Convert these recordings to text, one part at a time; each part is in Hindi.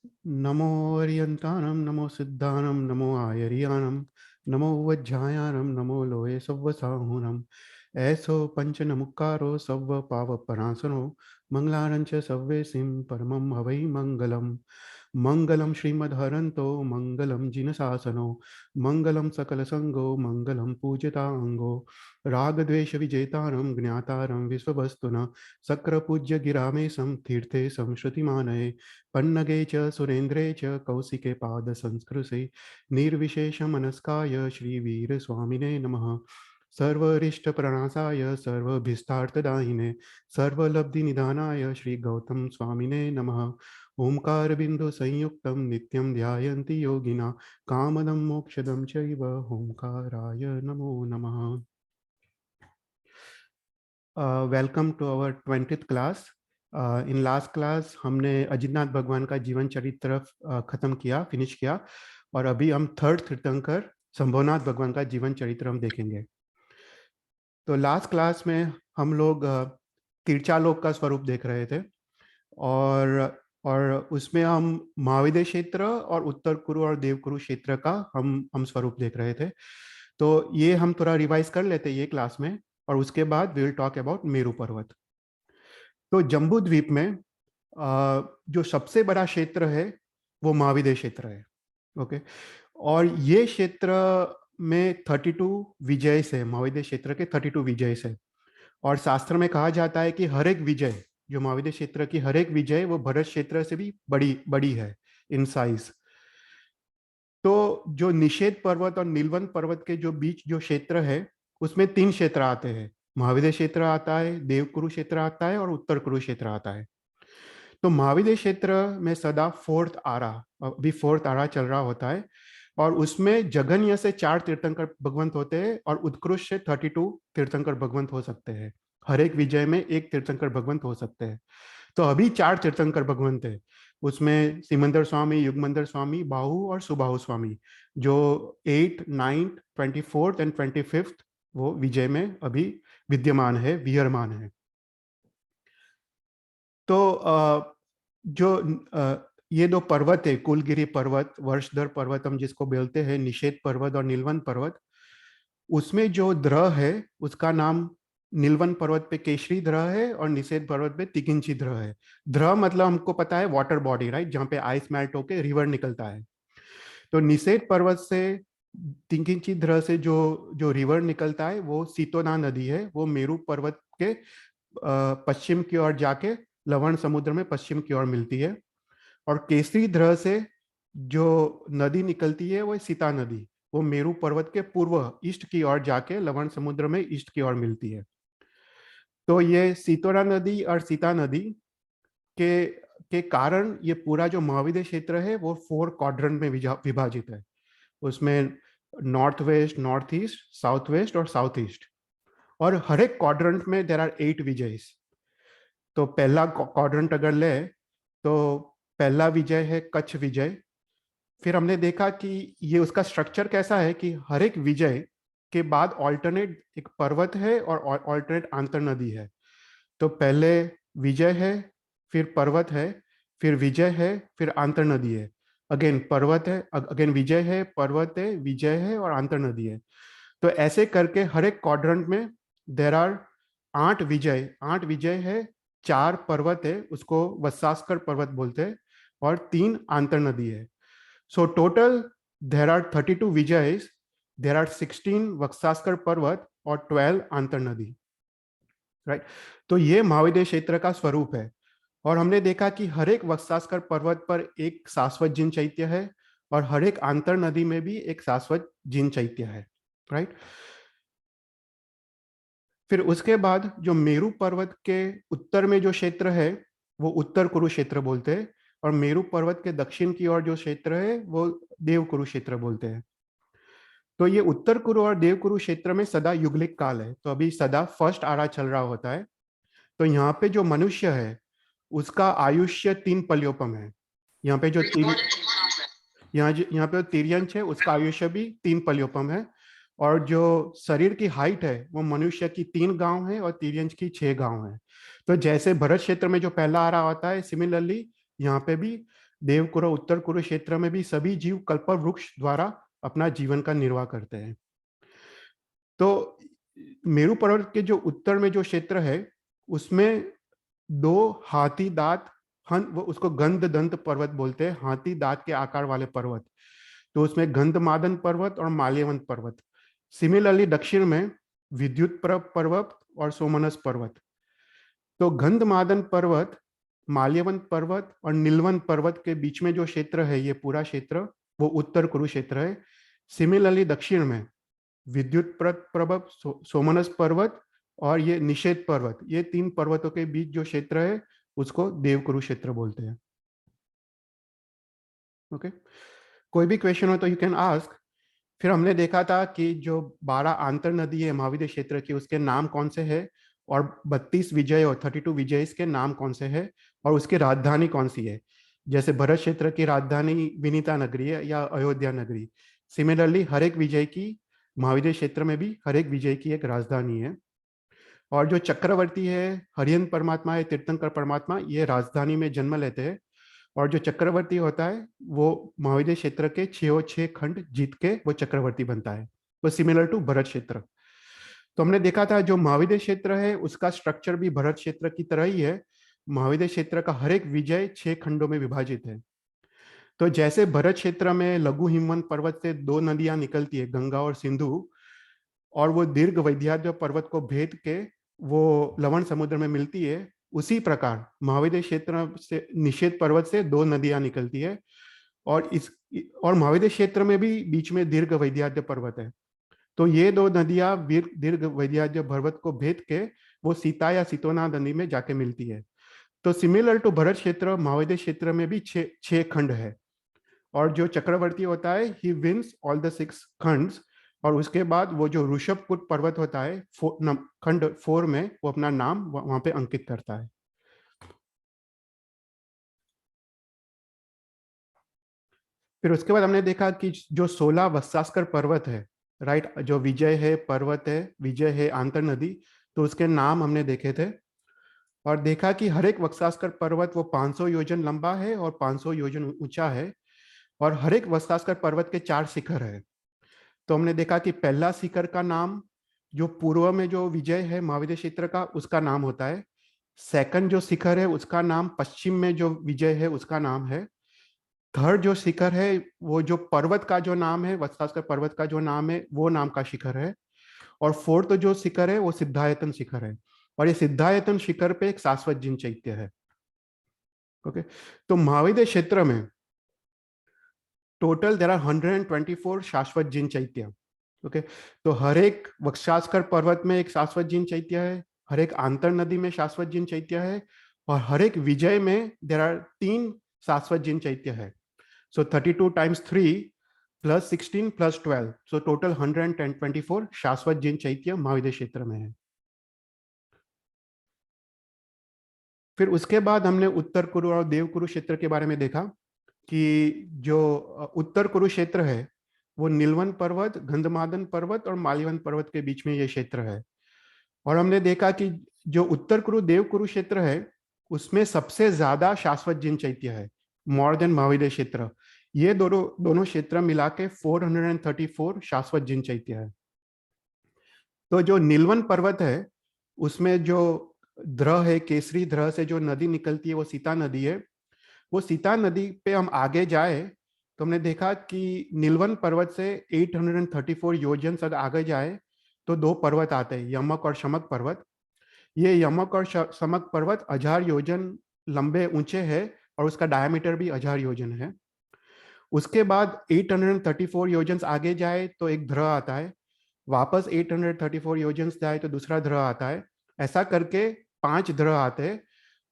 नमो अर्यन्तानं नमो सिद्धानं नमो आयर्यानं नमो वज्झायानं नमो लोये सव्वसाहुनं ऐसो पंच नमुक्कारो सव्व पावपरासनो मंगलारंच सव्वेसिं परमं हवै मंगलम् मंगलम श्रीमद्हरन्तो मंगलम जिनशासनो मंगलम सकलसंगो मंगलम पूजितांगो रागद्वेष विजेतारं ज्ञातारं विश्ववस्तुना शक्रपूज्य गिरामेशं तीर्थे संश्रुतिमानये पन्नगे च सुरेन्द्रे च कौशिके पादसंस्कृते निर्विशेषमनस्काय श्रीवीरस्वामिने नमः सर्वरिष्टप्रणासाय सर्वभीष्टार्थदायिने सर्वलब्धिनिधानाय श्री गौतम स्वामिने नमः ओंकार बिंदु संयुक्तम नित्यं ध्यायन्ति योगिना कामदं मोक्षदं चैव ओंकाराय नमो नमः। Welcome to our 20th class. In last class हमने अजितनाथ भगवान का जीवन चरित्र खत्म किया, फिनिश किया, और अभी हम थर्ड तीर्थंकर शंभुनाथ भगवान का जीवन चरित्र हम देखेंगे। तो लास्ट क्लास में हम लोग तीर्चालोक का स्वरूप देख रहे थे, और उसमें हम महाविद्य क्षेत्र और उत्तर कुरु और देवकुरु क्षेत्र का हम स्वरूप देख रहे थे। तो ये हम थोड़ा रिवाइज कर लेते ये क्लास में, और उसके बाद we will talk about Meru पर्वत। तो जम्बू द्वीप में जो सबसे बड़ा क्षेत्र है वो महाविद्य क्षेत्र है। ओके, और ये क्षेत्र में 32 विजय है, महाविद्य क्षेत्र के 32 विजय है। और शास्त्र में कहा जाता है कि हर एक विजय, जो महाविद्य क्षेत्र की हर एक विजय, वो भरत क्षेत्र से भी बड़ी बड़ी है इन साइज। तो जो निषेध पर्वत और नीलवंत पर्वत के जो बीच जो क्षेत्र है, उसमें 3 क्षेत्र आते हैं। महाविद्य क्षेत्र आता है, देवकुरु क्षेत्र आता है, और उत्तर कुरु क्षेत्र आता है। तो महाविद्य क्षेत्र में सदा फोर्थ आरा, अभी फोर्थ आरा चल रहा होता है, और उसमें जघन्य से 4 तीर्थंकर भगवंत होते हैं, और उत्कृष्ट से 32 तीर्थंकर भगवंत हो सकते हैं। हर एक विजय में एक तीर्थंकर भगवंत हो सकते हैं। तो अभी 4 तीर्थंकर भगवंत है, उसमें सिमंदर स्वामी, युगमंदर स्वामी, बाहु और सुबाहु स्वामी, जो 8, 9, 24 एंड 25 वो विजय में अभी विद्यमान है, विहरमान है। तो जो ये 2 पर्वत है, कुलगिरी पर्वत, वर्षधर पर्वत हम जिसको बोलते हैं, निषेध पर्वत और नीलवंत पर्वत, उसमें जो द्रह है उसका नाम नीलवंत पर्वत पे केशरी द्रह है, और निषेध पर्वत पे तिकिंची द्रह है। द्रह मतलब हमको पता है वाटर बॉडी, राइट, जहाँ पे आइस मेल्ट होके रिवर निकलता है। तो निषेध पर्वत से तिकिंची द्रह से जो जो रिवर निकलता है वो सीतोना नदी है। वो मेरू पर्वत के पश्चिम की ओर जाके लवण समुद्र में पश्चिम की ओर मिलती है। और केसरी द्रह से जो नदी निकलती है वो सीता नदी, वो मेरू पर्वत के पूर्व ईस्ट की ओर जाके लवण समुद्र में ईस्ट की ओर मिलती है। तो ये सीतोरा नदी और सीता नदी के कारण ये पूरा जो महाविद्य क्षेत्र है वो 4 क्वाड्रेंट में विभाजित है। उसमें north west, north east, south west और साउथ ईस्ट, और हर एक क्वाड्रेंट में देर आर 8 विजयस। तो पहला क्वाड्रेंट अगर ले तो पहला विजय है कच्छ विजय। फिर हमने देखा कि ये उसका स्ट्रक्चर कैसा है कि हर एक विजय के बाद ऑल्टरनेट एक पर्वत है और ऑल्टरनेट आंतर नदी है। तो पहले विजय है, फिर पर्वत है, फिर विजय है, फिर आंतर नदी है, अगेन पर्वत है, अगेन विजय है, पर्वत है, विजय है, और आंतर नदी है। तो ऐसे करके हर एक क्वाड्रेंट में देर आर 8 विजय, 8 विजय है, 4 पर्वत है, उसको वत्सास्कर पर्वत बोलते हैं, और 3 आंतर नदी है। सो टोटल देर आर 32 विजयस, देर आर 16 वत्सास्कर पर्वत और 12 आंतर नदी, राइट। तो ये महाविद्य क्षेत्र का स्वरूप है। और हमने देखा कि हर एक वत्सास्कर पर्वत पर एक शाश्वत जिन चैत्य है, और हर एक आंतर नदी में भी एक शाश्वत जिन चैत्य है, राइट। फिर उसके बाद जो मेरू पर्वत के उत्तर में जो क्षेत्र है वो उत्तर कुरु क्षेत्र बोलते हैं, और मेरू पर्वत के दक्षिण की ओर जो क्षेत्र है वो देवकुरु क्षेत्र बोलते हैं। तो ये उत्तर कुरु और देवकुरु क्षेत्र में सदा युगलिक काल है, तो अभी सदा फर्स्ट आरा चल रहा होता है। तो यहाँ पे जो मनुष्य है उसका आयुष्य 3 पल्योपम है। यहाँ पे जो यहाँ पे तिर्यंश है उसका आयुष्य भी 3 पल्योपम है। और जो शरीर की हाइट है वो मनुष्य की 3 गांव है और तिर्यंश की 6 गांव है। तो जैसे भरत क्षेत्र में जो पहला आरा होता है, सिमिलरली यहाँ पे भी देवकुरु उत्तर कुरु क्षेत्र में भी सभी जीव कल्पवृक्ष द्वारा अपना जीवन का निर्वाह करते हैं। तो मेरू पर्वत के जो उत्तर में जो क्षेत्र है उसमें दो हाथी दांत, वो उसको गंध दंत पर्वत बोलते हैं, हाथी दांत के आकार वाले पर्वत। तो उसमें गंधमादन पर्वत और माल्यवंत पर्वत। सिमिलरली दक्षिण में विद्युत पर्वत और सोमनस पर्वत। तो गंधमादन पर्वत, माल्यवंत पर्वत और नीलवंत पर्वत के बीच में जो क्षेत्र है, ये पूरा क्षेत्र वो उत्तर कुरु क्षेत्र है। सिमिलरली दक्षिण में विद्युत पर्वत, सोमनस पर्वत और ये निषेध पर्वत, ये तीन पर्वतों के बीच जो क्षेत्र है उसको देवकुरु क्षेत्र बोलते हैं। ओके, कोई भी क्वेश्चन हो तो यू कैन आस्क। फिर हमने देखा था कि जो 12 आंतर नदी है महाविद्य क्षेत्र की, उसके नाम कौन से हैं, और 32 विजय और 32 विजय के नाम कौन से हैं, और उसकी राजधानी कौन सी है। जैसे भरत क्षेत्र की राजधानी विनीता नगरी है या अयोध्या नगरी। सिमिलरली हर एक विजय की, महाविद्य क्षेत्र में भी हर एक विजय की एक राजधानी है। और जो चक्रवर्ती है, हरिहन परमात्मा है, तीर्थंकर परमात्मा, ये राजधानी में जन्म लेते हैं। और जो चक्रवर्ती होता है वो महाविद्य क्षेत्र के 6 खंड जीत के वो चक्रवर्ती बनता है। वो सिमिलर टू भरत क्षेत्र। तो हमने देखा था जो महाविद्य क्षेत्र है उसका स्ट्रक्चर भी भरत क्षेत्र की तरह ही है। महाविद्य क्षेत्र का हर एक विजय 6 खंडों में विभाजित है। तो जैसे भरत क्षेत्र में लघु हिमवंत पर्वत से 2 नदियां निकलती है, गंगा और सिंधु, और वो दीर्घ वैद्याद्य पर्वत को भेद के वो लवण समुद्र में मिलती है, उसी प्रकार महाविद्य क्षेत्र से निषेध पर्वत से 2 नदियां निकलती है। और महाविद्य क्षेत्र में भी बीच में दीर्घ वैद्याद्य पर्वत है। तो ये 2 नदियां दीर्घ वैद्याद्य पर्वत को भेद के वो सीता या सितोना नदी में जाके मिलती है। तो सिमिलर टू भरत क्षेत्र, महाविद्य क्षेत्र में भी 6 खंड है। और जो चक्रवर्ती होता है ही विंस ऑल द 6 खंड्स। और उसके बाद वो जो ऋषभकुट पर्वत होता है खंड 4 में, वो अपना नाम वहां पे अंकित करता है। फिर उसके बाद हमने देखा कि जो 16 वत्सास्कर पर्वत है, राइट, जो विजय है पर्वत है, विजय है आंतर नदी, तो उसके नाम हमने देखे थे। और देखा कि हर एक वत्सास्कर पर्वत वो 500 योजन लंबा है और 500 योजन ऊंचा है। और हर एक वत्सास्कर पर्वत के 4 शिखर है। तो हमने देखा कि पहला शिखर का नाम जो पूर्व में जो विजय है महाविद्य क्षेत्र का, उसका नाम होता है। सेकंड जो शिखर है उसका नाम पश्चिम में जो विजय है उसका नाम है। थर्ड जो शिखर है वो जो पर्वत का जो नाम है, वत्सास्कर पर्वत का जो नाम है, वो नाम का शिखर है। और फोर्थ जो शिखर है वो सिद्धायतन शिखर है। और ये सिद्धायतन शिखर पे एक शाश्वत जिन चैत्य है। ओके, तो महाविद्य क्षेत्र में टोटल देर आर 124 शाश्वत जिन चैत्य। ओके, तो हर एक वक्षास्कर पर्वत में एक शाश्वत जिन चैत्य है, हर एक आंतर नदी में शाश्वत जिन चैत्य है, और हर एक विजय में देर आर 3 शाश्वत जिन चैत्य है। सो 32 times 3 plus 16 plus 12, so total 124 शाश्वत जिन चैत्य महाविद्य क्षेत्र में है। फिर उसके बाद हमने उत्तर कुरु और देवकुरु क्षेत्र के बारे में देखा कि जो उत्तर कुरु क्षेत्र है वो नीलवन पर्वत, गंधमादन पर्वत और माल्यवन पर्वत के बीच में ये क्षेत्र है। और हमने देखा कि जो उत्तर कुरु देवकुरु क्षेत्र है उसमें सबसे ज्यादा शाश्वत जिन चैत्य है, मोर देन महाविद्य क्षेत्र। ये दोनों क्षेत्र मिला के 434 शाश्वत जिन चैत्य है। तो जो नीलवन पर्वत है उसमें जो द्रह है, केसरी द्रह से जो नदी निकलती है वो सीता नदी है। वो सीता नदी पे हम आगे जाए तो हमने देखा कि नीलवन पर्वत से 834 योजन से आगे जाए तो 2 पर्वत आते हैं, यमक और शमक पर्वत। ये यमक और शमक पर्वत 1000 योजन लंबे ऊंचे हैं और उसका डायमीटर भी 1000 योजन है। उसके बाद 834 योजन आगे जाए तो एक द्रह आता है, वापस 834 योजन जाए तो दूसरा द्रह आता है। ऐसा करके 5 द्रह आते हैं।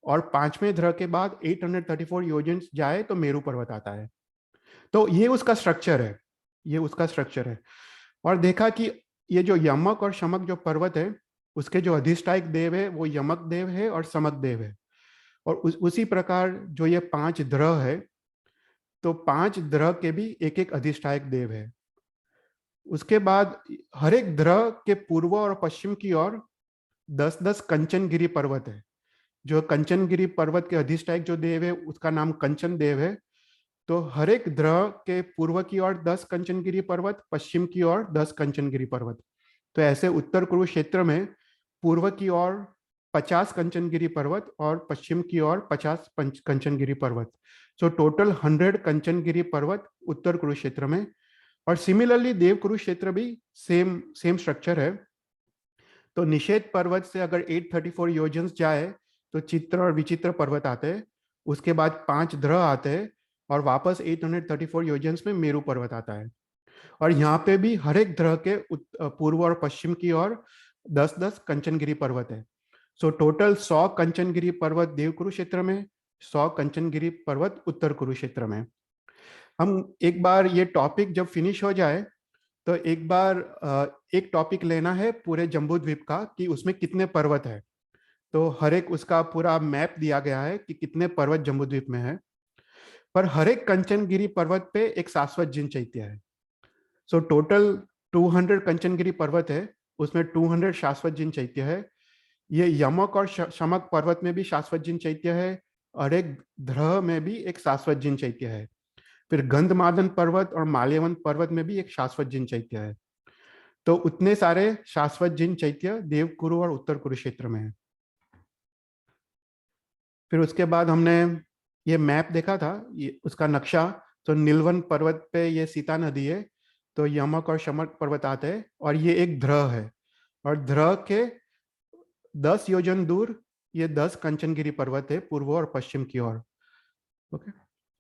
और 5वें द्रह के बाद 834 योजन जाए तो मेरू पर्वत आता है। तो ये उसका स्ट्रक्चर है, ये उसका स्ट्रक्चर है। और देखा कि ये जो यमक और शमक जो पर्वत है उसके जो अधिष्ठायक देव है वो यमक देव है और समक देव है। और उसी प्रकार जो ये 5 द्रह है तो 5 द्रह के भी एक एक अधिष्ठायक देव है। उसके बाद हर एक द्रह के पूर्व और पश्चिम की ओर 10-10 कंचनगिरी पर्वत है। जो कंचनगिरी पर्वत के अधिष्ठायक जो देव है उसका नाम कंचन देव है। तो हर एक ग्रह के पूर्व की ओर 10 कंचनगिरी पर्वत, पश्चिम की ओर 10 कंचनगिरी पर्वत। तो ऐसे उत्तर कुरुक्षेत्र में पूर्व की ओर 50 कंचनगिरी पर्वत और पश्चिम की ओर 50 कंचनगिरी पर्वत। सो टोटल 100 कंचनगिरी पर्वत उत्तर कुरुक्षेत्र में। और सिमिलरली देव कुरुक्षेत्र भी सेम सेम स्ट्रक्चर है। तो निषेध पर्वत से अगर 834 योजन जाए तो चित्र और विचित्र पर्वत आते हैं, उसके बाद 5 ग्रह आते हैं और वापस 834 योजन में मेरू पर्वत आता है। और यहाँ पे भी हर एक ग्रह के पूर्व और पश्चिम की ओर 10-10 कंचनगिरी पर्वत है। सो टोटल 100 कंचनगिरी पर्वत देव कुरुक्षेत्र में, 100 कंचनगिरी पर्वत उत्तर कुरुक्षेत्र में। हम एक बार ये टॉपिक जब फिनिश हो जाए तो एक बार एक टॉपिक लेना है पूरे जम्बू द्वीप का कि उसमें कितने पर्वत है। तो हर एक उसका पूरा मैप दिया गया है कि कितने पर्वत जम्बू द्वीप में है। पर हर एक कंचनगिरी पर्वत पे एक शाश्वत जिन चैत्य है। सो टोटल 200 कंचनगिरी पर्वत है, उसमें 200 शाश्वत जिन चैत्य है। ये यमक और शमक पर्वत में भी शाश्वत जिन चैत्य है और एक ध्रह में भी एक शाश्वत जिन चैत्य है। फिर गंधमादन पर्वत और माल्यवन पर्वत में भी एक शाश्वत जिन चैत्य है। तो उतने सारे शाश्वत जिन चैत्य देवकुरु और उत्तर कुरुक्षेत्र में है। फिर उसके बाद हमने ये मैप देखा था, ये उसका नक्शा। तो नीलवन पर्वत पे ये सीता नदी है, तो यमक और शमक पर्वत आते हैं और ये एक ध्रह है। और ध्रह के 10 योजन दूर ये 10 कंचनगिरी पर्वत है पूर्व और पश्चिम की ओर। ओके,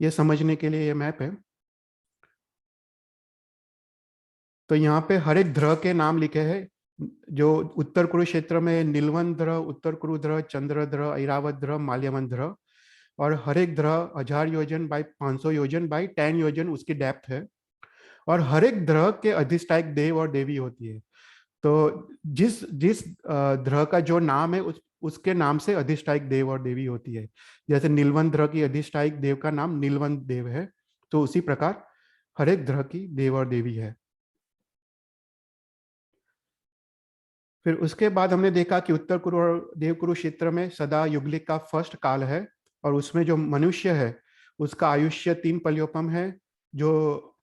ये समझने के लिए ये मैप है। तो यहाँ पे हर एक ध्रह के नाम लिखे हैं। जो उत्तर कुरुक्षेत्र में नीलवन ध्रह, उत्तर कुरु ध्रह, चंद्र ध्रह, ऐरावत ध्रह, माल्यवन ध्रह। और हर एक ध्रह 1000 योजन बाई 500 योजन बाई 10 योजन उसकी डेप्थ है। और हर एक ध्रह के अधिष्ठायक देव और देवी होती है। तो जिस जिस ध्रह का जो नाम है उसके नाम से अधिष्ठायक देव और देवी होती है। जैसे नीलवन ध्रह की अधिष्ठायक देव का नाम नीलवन देव है, तो उसी प्रकार हर एक ध्रह की देव और देवी है। फिर उसके बाद हमने देखा कि उत्तर कुरु और देव कुरुक्षेत्र में सदा युगलिक का फर्स्ट काल है और उसमें जो मनुष्य है उसका आयुष्य 3 पलियोपम है। जो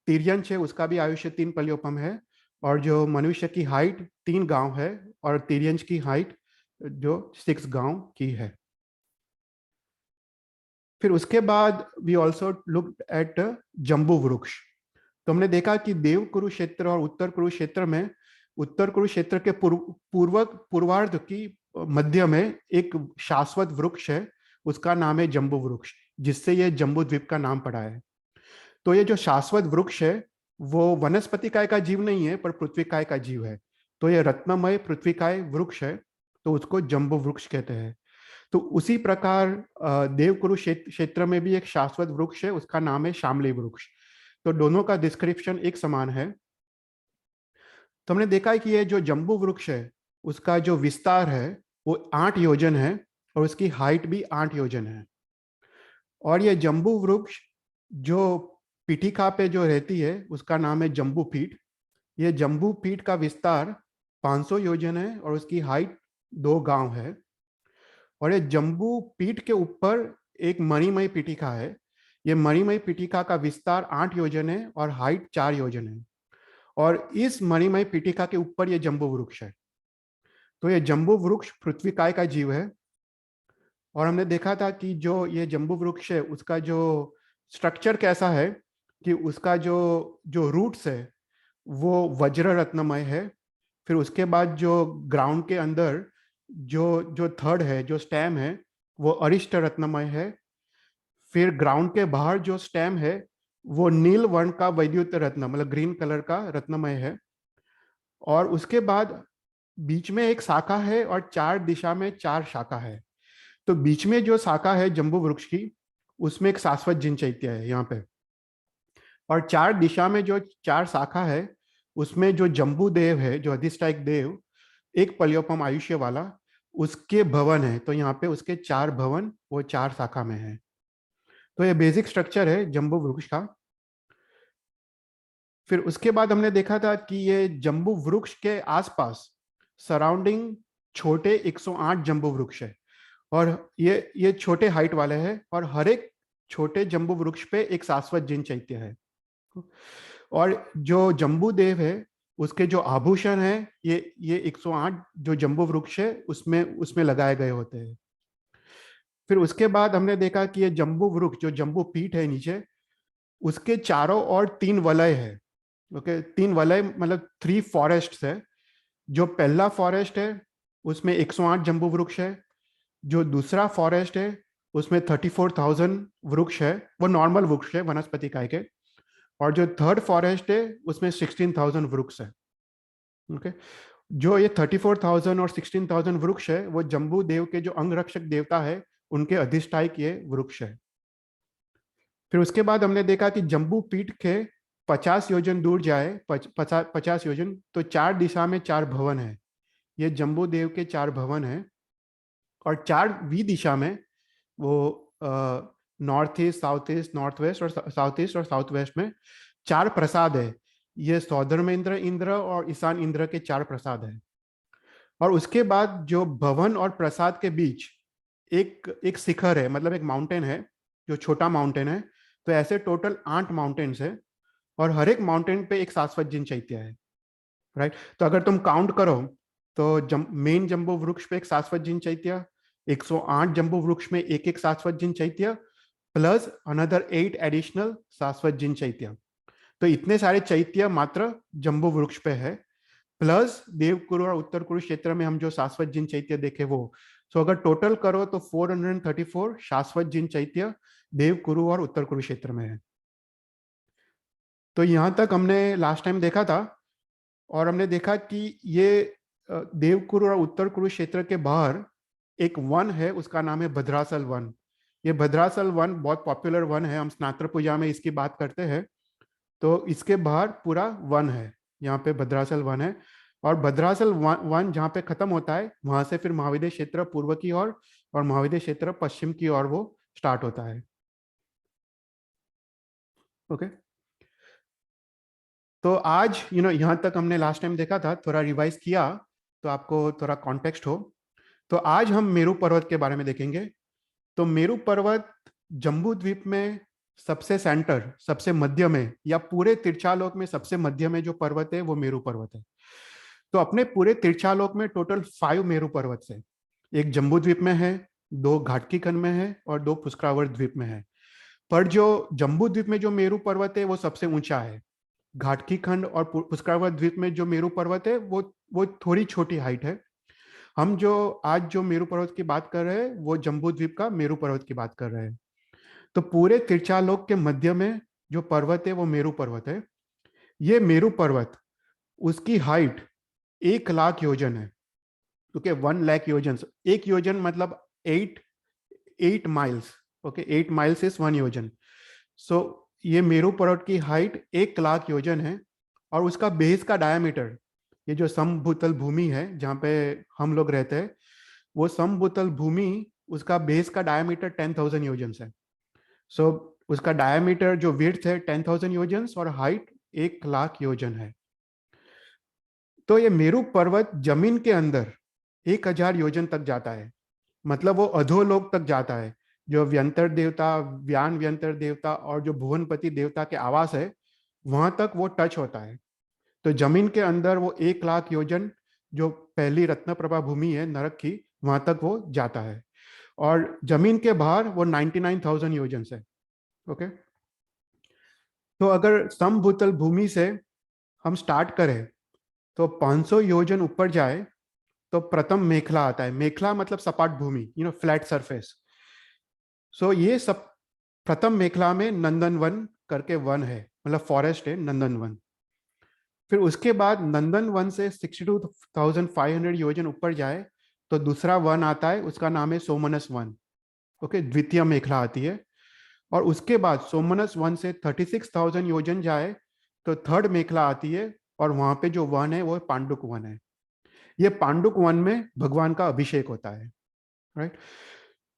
तिर्यंश है उसका भी आयुष्य 3 पलियोपम है। और जो मनुष्य की हाइट 3 गांव है और तिर्यंश की हाइट जो 6 गांव की है। फिर उसके बाद we also looked at Jambu Vriksha. तो हमने देखा कि देव कुरुक्षेत्र और उत्तर कुरुक्षेत्र में उत्तर कुरुक्षेत्र के पूर्वार्ध की मध्य में एक शाश्वत वृक्ष है, उसका नाम है जम्बू वृक्ष, जिससे ये जम्बू द्वीप का नाम पड़ा है। तो ये जो शाश्वत वृक्ष है वो वनस्पति काय का जीव नहीं है पर पृथ्वी काय का जीव है। तो ये रत्नमय पृथ्वी काय वृक्ष है, तो उसको जम्बू वृक्ष कहते हैं। तो उसी प्रकार देव कुरुक्षेत्र में भी एक शाश्वत वृक्ष है, उसका नाम है शामली वृक्ष। तो दोनों का डिस्क्रिप्शन एक समान है। तो हमने देखा है कि ये जो जम्बू वृक्ष है उसका जो विस्तार है वो 8 योजन है और उसकी हाइट भी 8 योजन है। और ये जम्बू वृक्ष जो पीठिका पे जो रहती है उसका नाम है जम्बू पीठ। ये जम्बू पीठ का विस्तार 500 योजन है और उसकी हाइट 2 गांव है। और ये जम्बू पीठ के ऊपर एक मणिमय पीठिका है। ये मणिमय पीठिका का विस्तार 8 योजन है और हाइट 4 योजन है। और इस मणिमय पीठिका के ऊपर ये जम्बू वृक्ष है। तो ये जम्बू वृक्ष पृथ्वी काय का जीव है। और हमने देखा था कि जो ये जम्बू वृक्ष है उसका जो स्ट्रक्चर कैसा है कि उसका जो जो रूट्स है वो वज्र रत्नमय है। फिर उसके बाद जो ग्राउंड के अंदर जो जो थर्ड है, जो स्टेम है, वो अरिष्ट रत्नमय है। फिर ग्राउंड के बाहर जो स्टेम है वो नील वर्ण का वैद्युत रत्न मतलब ग्रीन कलर का रत्नमय है। और उसके बाद बीच में एक शाखा है और 4 दिशा में 4 शाखा है। तो बीच में जो शाखा है जम्बू वृक्ष की उसमें एक शाश्वत जिन चैत्य है यहाँ पे। और 4 दिशा में जो 4 शाखा है उसमें जो जम्बू देव है, जो अधिष्ठायक देव, एक पलियोपम आयुष्य वाला, उसके भवन है। तो यहाँ पे उसके 4 भवन वो 4 शाखा में है। तो ये बेसिक स्ट्रक्चर है जम्बू वृक्ष का। फिर उसके बाद हमने देखा था कि ये जम्बू वृक्ष के आसपास सराउंडिंग छोटे 108 जम्बू वृक्ष है। और ये छोटे हाइट वाले हैं और हर एक छोटे जम्बू वृक्ष पे एक शाश्वत जिन चैत्य है। और जो जम्बूदेव है उसके जो आभूषण है ये 108 जो जम्बू वृक्ष है उसमें उसमें लगाए गए होते हैं। फिर उसके बाद हमने देखा कि ये जम्बू वृक्ष जो जम्बू पीठ है नीचे, उसके चारों ओर 3 वलय है। ओके, 3 वलय मतलब 3 फॉरेस्ट है। जो पहला फॉरेस्ट है उसमें 108 जम्बू वृक्ष है। जो दूसरा फॉरेस्ट है उसमें 34,000 वृक्ष है, वो नॉर्मल वृक्ष है वनस्पति काय के। और जो थर्ड फॉरेस्ट है उसमें 16,000 वृक्ष है। ओके, जो ये 34,000 और 16,000 वृक्ष है वो जम्बू देव के जो अंगरक्षक देवता है उनके अधिष्ठायक ये वृक्ष है। फिर उसके बाद हमने देखा कि जम्बू पीठ के 50 योजन दूर जाए, 50 योजन, तो 4 दिशा में 4 भवन है। ये जम्बू देव के 4 भवन है। और 4 दिशा में वो north east, south east, north west और साउथ ईस्ट और साउथ वेस्ट में 4 प्रसाद है। ये सौधर्म इंद्र और ईशान इंद्र के 4 प्रसाद है। और उसके बाद जो भवन और प्रसाद के बीच एक शिखर है, मतलब एक माउंटेन है जो छोटा माउंटेन है। तो ऐसे टोटल 8 माउंटेन्स है और हर एक माउंटेन पे एक शाश्वत जिन चैत्य है। राइट, तो अगर तुम काउंट करो तो मेन जम्बू वृक्ष पे एक शाश्वत जिन चैत्य, 108 जम्बू वृक्ष में एक एक शाश्वत जिन चैत्य, प्लस अनदर 8 एडिशनल शाश्वत जिन चैत्य। तो इतने सारे चैत्य मात्र जम्बू वृक्ष पे है, प्लस देवकुरु और उत्तर कुरु क्षेत्र में हम जो शाश्वत जिन चैत्य देखे वो। सो अगर टोटल करो तो 434 शाश्वत जिन चैत्य देवकुरु और उत्तर कुरु क्षेत्र में है। तो यहां तक हमने लास्ट टाइम देखा था। और हमने देखा कि ये देवकुरु और उत्तर कुरु क्षेत्र के बाहर एक वन है, उसका नाम है भद्रासल वन। ये भद्रासल वन बहुत पॉपुलर वन है, हम स्नात्र पूजा में इसकी बात करते हैं। तो इसके बाहर पूरा वन है, यहाँ पे भद्रासल वन है। और भद्रासल वन जहाँ पे खत्म होता है वहां से फिर महाविद्य क्षेत्र पूर्व की ओर और महाविद्य क्षेत्र पश्चिम की ओर वो स्टार्ट होता है। ओके, तो आज यहाँ तक हमने लास्ट टाइम देखा था, थोड़ा रिवाइज किया तो आपको थोड़ा कॉन्टेक्स्ट हो। तो आज हम मेरू पर्वत के बारे में देखेंगे। तो मेरू पर्वत जम्बू द्वीप में सबसे सेंटर, सबसे मध्य में, या पूरे तिरछालोक में सबसे मध्य में जो पर्वत है वो मेरू पर्वत है। तो अपने पूरे तिरछालोक में टोटल 5 मेरू पर्वत है। एक जम्बू द्वीप में है, 2 घाटकी खंड में है और 2 पुष्करावर द्वीप में है। पर जो जम्बू द्वीप में जो मेरू पर्वत है वो सबसे ऊंचा है। घाटकी खंड और पुष्करावर द्वीप में जो मेरू पर्वत है वो थोड़ी छोटी हाइट है। हम जो आज जो मेरू पर्वत की बात कर रहे हैं वो जम्बू द्वीप का मेरू पर्वत की बात कर रहे हैं। तो पूरे तिरछालोक के मध्य में जो पर्वत है वो मेरू पर्वत है। ये मेरू पर्वत, उसकी हाइट 1,00,000 योजन है। ओके, 1,00,000 योजन। एक योजन मतलब 8 माइल्स। ओके, 8 माइल्स इज 1 योजन। सो ये मेरू पर्वत की हाइट 1,00,000 योजन है। और उसका बेस का डायमीटर, ये जो समभूतल भूमि है जहाँ पे हम लोग रहते हैं, वो समभूतल भूमि, उसका बेस का डायमीटर 10,000 योजन है। सो उसका डायमीटर जो विड्थ है 10,000 योजन और हाइट 1,00,000 योजन है। तो ये मेरू पर्वत जमीन के अंदर 1,000 योजन तक जाता है, मतलब वो अधोलोक तक जाता है। जो व्यंतर देवता, व्यान व्यंतर देवता और जो भुवनपति देवता के आवास है वहां तक वो टच होता है। तो जमीन के अंदर वो 1,00,000 योजन, जो पहली रत्न प्रभा भूमि है नरक की, वहां तक वो जाता है। और जमीन के बाहर वो 99,000 योजन है। ओके, तो अगर समभूतल भूमि से हम स्टार्ट करें तो 500 योजन ऊपर जाए तो प्रथम मेखला आता है। मेखला मतलब सपाट भूमि, फ्लैट सरफेस। सो ये सब प्रथम मेखला में नंदनवन करके वन है, मतलब फॉरेस्ट है नंदनवन। फिर उसके बाद नंदनवन से 62,500 योजन ऊपर जाए तो दूसरा वन आता है, उसका नाम है सोमनस वन। ओके, द्वितीय मेखला आती है। और उसके बाद सोमनस वन से 36,000 योजन जाए तो थर्ड मेखला आती है। और वहां पे जो वन है वो पांडुक वन है। ये पांडुक वन में भगवान का अभिषेक होता है। राइट,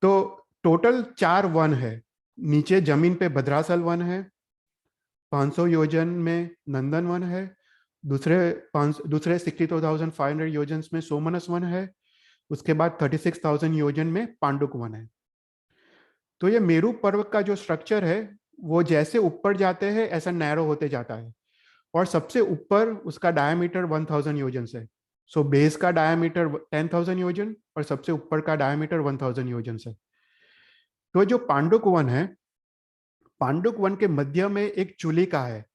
तो टोटल 4 वन है। नीचे जमीन पे भद्रासल वन है, 500 योजन में नंदन वन है, दूसरे 62,500 योजन में सोमनस वन है, उसके बाद 36,000 योजन में पांडुक वन है। तो ये मेरू पर्वत का जो स्ट्रक्चर है वो जैसे ऊपर जाते हैं ऐसा नैरो होते जाता है, और सबसे ऊपर उसका डायमीटर 1000 योजन से। सो बेस का डायमीटर 10,000 योजन और सबसे ऊपर का डायमीटर 1000 योजन से। तो जो पांडुक वन है, पांडुक वन के मध्य में एक चुलिका है।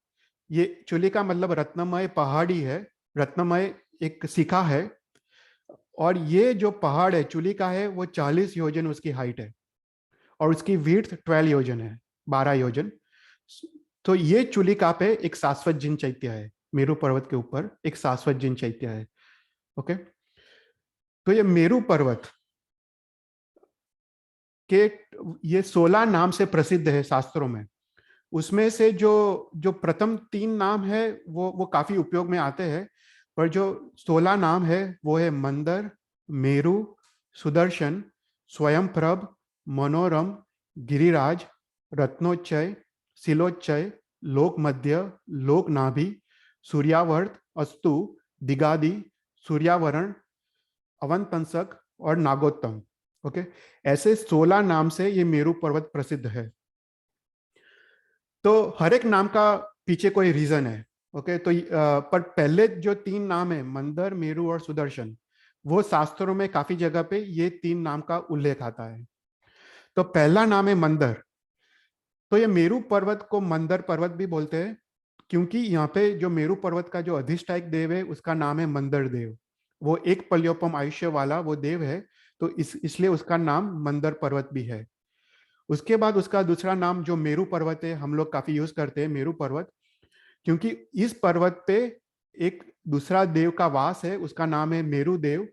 ये चुलिका मतलब रत्नमय पहाड़ी है, रत्नमय एक शिखा है। और ये जो पहाड़ है चुलिका है वो 40 योजन उसकी हाइट है, और उसकी विड्थ 12 योजन है, 12 योजन। तो ये चुलिका पे एक शाश्वत जिन चैत्य है, मेरू पर्वत के ऊपर एक शाश्वत जिन चैत्य है। ओके, तो ये मेरू पर्वत के ये 16 नाम से प्रसिद्ध है शास्त्रों में। उसमें से जो जो प्रथम 3 नाम है वो काफी उपयोग में आते हैं, पर जो 16 नाम है वो है मंदर, मेरू, सुदर्शन, स्वयंप्रभ, मनोरम, गिरिराज, रत्नोच्चय, शिलोच्चय, लोक मध्य, लोक नाभि, सूर्यावर्त, अस्तु, दिगादि, सूर्यावरण, अवंतंसक और नागोत्तम। ओके, ऐसे 16 नाम से ये मेरू पर्वत प्रसिद्ध है। तो हर एक नाम का पीछे कोई रीजन है। ओके, तो पर पहले जो 3 नाम है मंदर, मेरू और सुदर्शन, वो शास्त्रों में काफी जगह पे ये 3 नाम का उल्लेख आता है। तो पहला नाम है मंदर। तो ये मेरू पर्वत को मंदर पर्वत भी बोलते हैं, क्योंकि यहाँ पे जो मेरू पर्वत का जो अधिष्ठायक देव है उसका नाम है मंदर देव। वो एक पल्योपम आयुष्य वाला वो देव है, तो इसलिए उसका नाम मंदर पर्वत भी है। उसके बाद उसका दूसरा नाम जो मेरू पर्वत है, हम लोग काफी यूज करते हैं मेरू पर्वत, क्योंकि इस पर्वत पे एक दूसरा देव का वास है, उसका नाम है मेरू देव।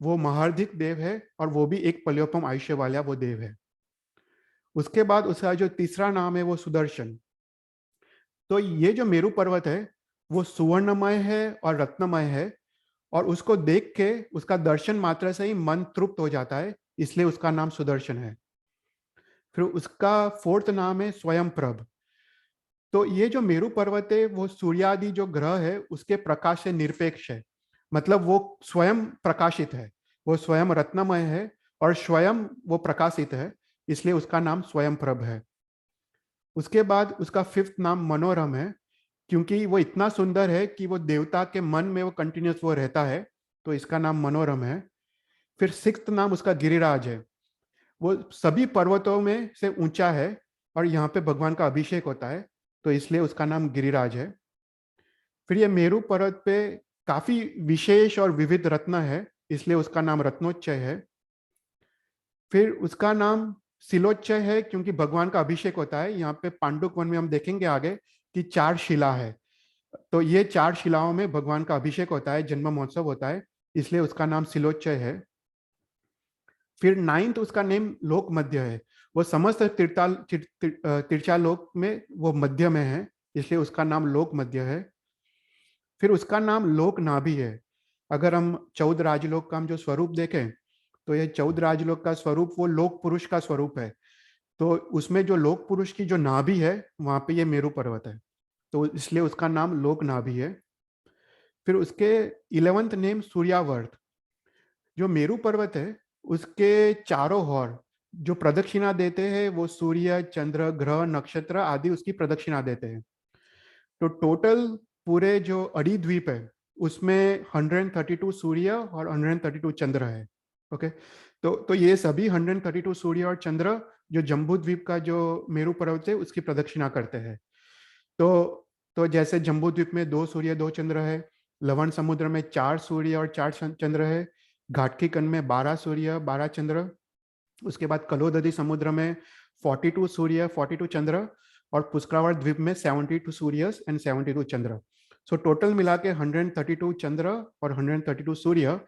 वो महार्धिक देव है और वो भी एक पल्योपम आयुष्य वाला वो देव है। उसके बाद उसका जो तीसरा नाम है वो सुदर्शन। तो ये जो मेरू पर्वत है वो सुवर्णमय है और रत्नमय है, और उसको देख के उसका दर्शन मात्र से ही मन तृप्त हो जाता है, इसलिए उसका नाम सुदर्शन है। फिर उसका फोर्थ नाम है स्वयंप्रभ। तो ये जो मेरू पर्वत है वो सूर्यादि जो ग्रह है उसके प्रकाश से निरपेक्ष है, मतलब वो स्वयं प्रकाशित है, वो स्वयं रत्नमय है और स्वयं वो प्रकाशित है, इसलिए उसका नाम स्वयं प्रभ है। उसके बाद उसका फिफ्थ नाम मनोरम है, क्योंकि वो इतना सुंदर है कि वो देवता के मन में वो कंटिन्यूस वो रहता है, तो इसका नाम मनोरम है। फिर सिक्स्थ नाम उसका गिरिराज है। वो सभी पर्वतों में से ऊंचा है और यहाँ पे भगवान का अभिषेक होता है, तो इसलिए उसका नाम गिरिराज है। फिर ये मेरू पर्वत पे काफी विशेष और विविध रत्न है, इसलिए उसका नाम रत्नोच्चय है। फिर उसका नाम शिलोच्चय है, क्योंकि भगवान का अभिषेक होता है। यहाँ पे पांडुक वन में हम देखेंगे आगे कि 4 शिला है, तो ये 4 शिलाओं में भगवान का अभिषेक होता है, जन्म महोत्सव होता है, इसलिए उसका नाम शिलोच्चय है। फिर नाइन्थ उसका नेम लोक मध्य है। वो समस्त तिरछा लोक में वो मध्य में है, इसलिए उसका नाम लोक मध्य है। फिर उसका नाम लोक नाभि है। अगर हम 14 राजलोक का हम जो स्वरूप देखें, तो ये 14 राजलोक का स्वरूप वो लोक पुरुष का स्वरूप है। तो उसमें जो लोक पुरुष की जो नाभि है वहां पे ये मेरू पर्वत है, तो इसलिए उसका नाम लोक नाभि है। फिर उसके 11th नेम सूर्यावर्त। जो मेरू पर्वत है उसके चारों ओर जो प्रदक्षिणा देते हैं वो सूर्य, चंद्र, ग्रह, नक्षत्र आदि उसकी प्रदक्षिणा देते हैं। तो टोटल पूरे जो अड़ी द्वीप है उसमें 132 सूर्य और 132 चंद्र है। ओके, तो ये सभी 132 सूर्य और चंद्र जो जम्बू द्वीप का जो मेरू पर्वत है उसकी प्रदक्षिणा करते हैं। तो तो जैसे जम्बू द्वीप में 2 सूर्य 2 चंद्र है, लवण समुद्र में 4 सूर्य और 4 चंद्र है, घाटकी कंड में 12 सूर्य 12 चंद्र, उसके बाद कलोदधी समुद्र में 42 सूर्य 42 चंद्र, और पुष्करावर द्वीप में 72 सूर्य एंड 72 चंद्र। सो टोटल मिला के 132 चंद्र और 132 सूर्य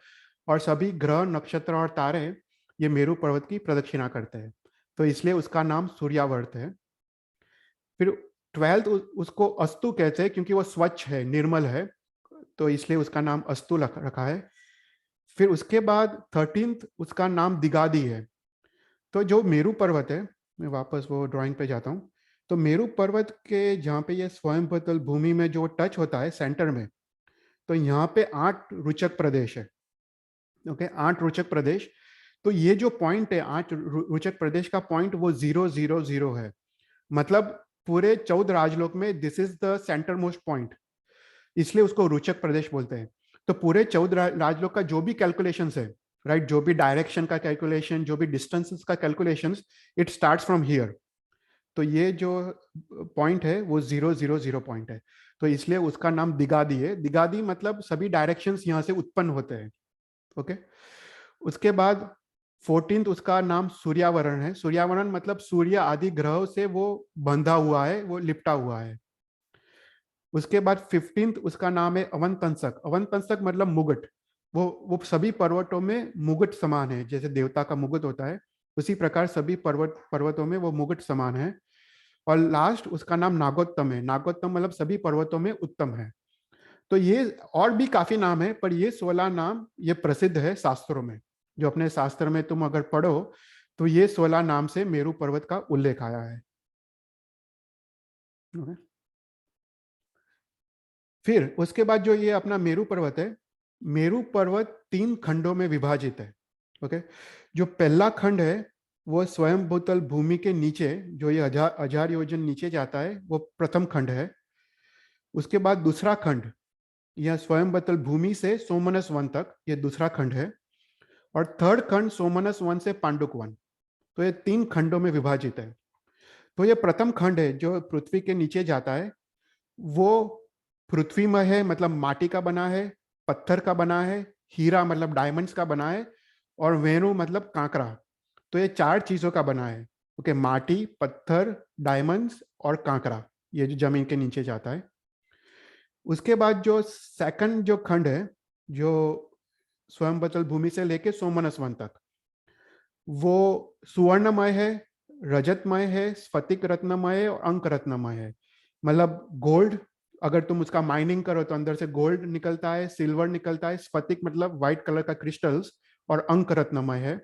और सभी ग्रह, नक्षत्र और तारे ये मेरू पर्वत की प्रदक्षिणा करते हैं, तो इसलिए उसका नाम सूर्यावर्त है। फिर 12th उसको अस्तु कहते हैं, क्योंकि वो स्वच्छ है, निर्मल है, तो इसलिए उसका नाम अस्तु रखा है। फिर उसके बाद 13th उसका नाम दिगादी है। तो जो मेरू पर्वत है, मैं वापस वो ड्राइंग पे जाता हूँ। तो मेरू पर्वत के जहाँ पे ये स्वयं पतल भूमि में जो टच होता है सेंटर में, तो यहाँ पे 8 रुचक प्रदेश है। ओके, 8 रुचक प्रदेश। तो ये जो पॉइंट है 8 रोचक प्रदेश का पॉइंट वो 000 है, मतलब पूरे 14 राजलोक में this is the centre most point, इसलिए उसको रोचक प्रदेश बोलते हैं। तो पूरे 14 राजलोक का जो भी कैलकुलेशंस है, राइट, जो भी डायरेक्शन का कैलकुलेशन, जो भी डिस्टेंसेस का calculations, it starts from here. तो ये जो पॉइंट है वो 000 पॉइंट है, तो इसलिए उसका नाम दिगादी है। दिगादी मतलब सभी डायरेक्शंस यहाँ से उत्पन्न होते हैं। ओके, उसके बाद 14th उसका नाम सूर्यावरण है। सूर्यावरण मतलब सूर्य आदि ग्रहों से वो बंधा हुआ है, वो लिपटा हुआ है। उसके बाद 15th उसका नाम है अवंतंसक। अवंतंसक मतलब मुगट, वो सभी पर्वतों में मुगट समान है, जैसे देवता का मुगट होता है उसी प्रकार सभी पर्वतों में वो मुगट समान है। और लास्ट उसका नाम नागोत्तम है। नागोत्तम मतलब सभी पर्वतों में उत्तम है। तो ये और भी काफी नाम है, पर ये 16 नाम ये प्रसिद्ध है शास्त्रों में। जो अपने शास्त्र में तुम अगर पढ़ो तो ये 16 नाम से मेरू पर्वत का उल्लेख आया है। फिर उसके बाद जो ये अपना मेरू पर्वत है, मेरू पर्वत 3 खंडों में विभाजित है। ओके, जो पहला खंड है वो स्वयं भूतल भूमि के नीचे, जो ये 1000 योजन नीचे जाता है, वो प्रथम खंड है। उसके बाद दूसरा खंड यह स्वयं भूतल भूमि से सोमनस वन तक, ये दूसरा खंड है। और थर्ड खंड सोमनस वन से पांडुक वन। तो ये 3 खंडों में विभाजित है। तो ये प्रथम खंड है जो पृथ्वी के नीचे जाता है, वो पृथ्वीमय है, मतलब माटी का बना है, पत्थर का बना है, हीरा मतलब डायमंड्स का बना है, और वेणु मतलब कांकरा। तो ये 4 चीजों का बना है। ओके, माटी, पत्थर, डायमंड्स और कांकरा, ये जो जमीन के नीचे जाता है। उसके बाद जो सेकंड जो खंड है, जो स्वयं बचल भूमि से लेके सोमनस वन तक, वो सुवर्णमय है, रजतमय है, स्फटिक रत्नमय है और अंक रत्नमय है। मतलब गोल्ड, अगर तुम उसका माइनिंग करो तो अंदर से गोल्ड निकलता है, सिल्वर निकलता है, स्फटिक मतलब व्हाइट कलर का क्रिस्टल्स, और अंक रत्नमय है,